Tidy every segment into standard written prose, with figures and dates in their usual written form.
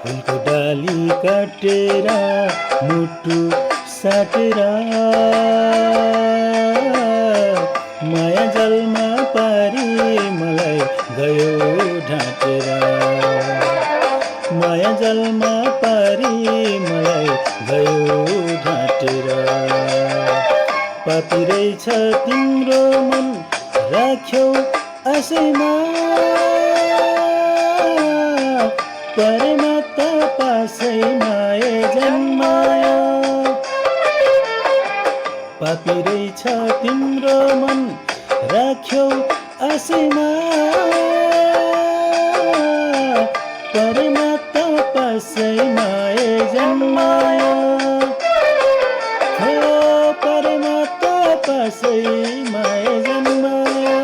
फुलको डाली काटेर मुटु साटेर माया जलमा पारी मलाई गयो ढाँटेर माया जलमा पारी मलाई गयो ढाँटेर पापी रहेछ तिम्रो मन राख्यौ आशैमा परेमा त पासैमा जन्मायो पापी रहेछ तिम्रो मन राख्यौ आशैमा परेमा त पासैमा जन्मायो हो परेमा त पासैमा जन्मायो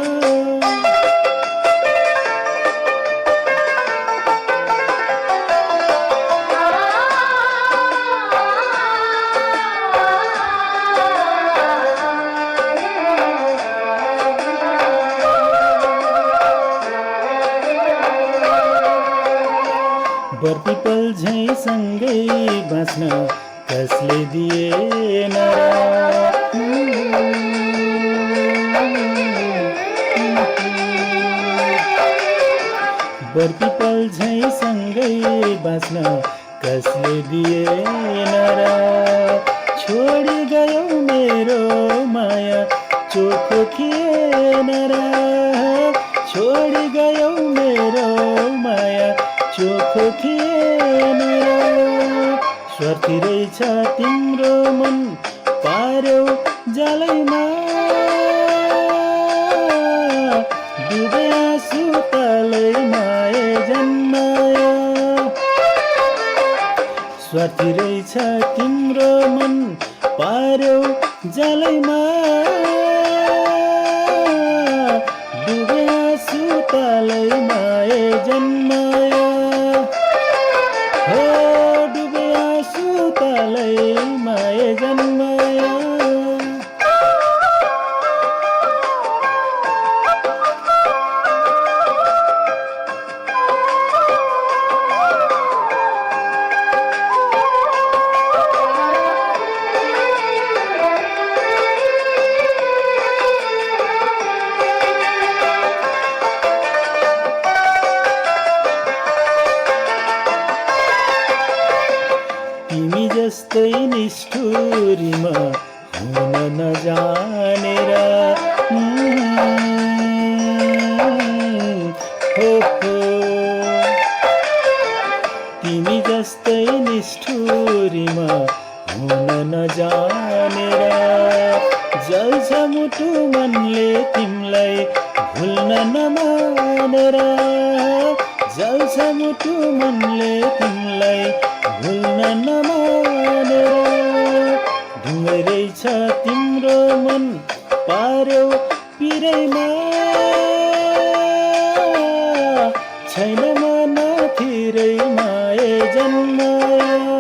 बर्पिपल झैँ सँगै बाँच्न कसले दिएन बर्पिपल झैँ सँगै बाँच्न कसले दिएन छोडी गयौ मेरो माया चोखो थिएन छोडी गयौ मेरो माया चोखो थिएन स्वार्थी रहेछ तिम्रो मन पार्यौ जालैमा डुबे आँसु तालैमा जन्मायो स्वार्थी रहेछ तिम्रो मन पार्यौ जालैमा डुबे आँसु तालैमा जन्मायो हो डुबे आँसु तालैमा जन्मायो तिमी जस्तै निष्ठुरीमा हुन नजानेर हो तिमी जस्तै निष्ठुरीमा हुन नजानेर जल्छ मुटु मनले तिमीलाई भुल्न नमानेर जल्छ मुटु मनले तिमीलाई भुल्न नमानेर ढुङ्गै रहेछ तिम्रो मन पार्यौ पिरैमा छैन मन थिरैमा जन्मायो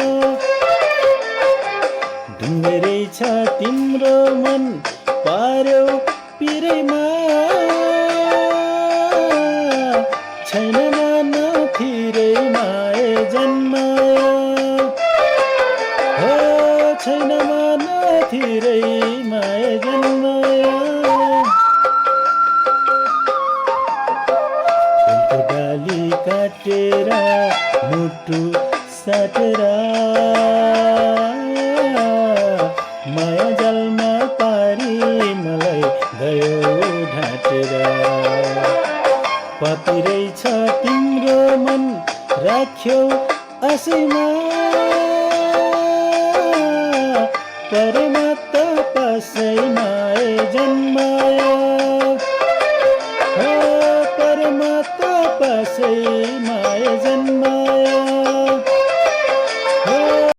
ढुङ्गै रहेछ तिम्रो मन पार्यौ पिरैमा छैन मन थिरैमा जन्मायो हो छैन मन थिरैमा जन्मायो फुलको डाली काटेर मुटु साटेर माया जलमा पारी मलाई गयो ढाँटेर पापी रहेछ तिम्रो मन राख्यौ आशैमा परेमा त पासैमा जन्मायो हो परेमा त पासैमा जन्मायो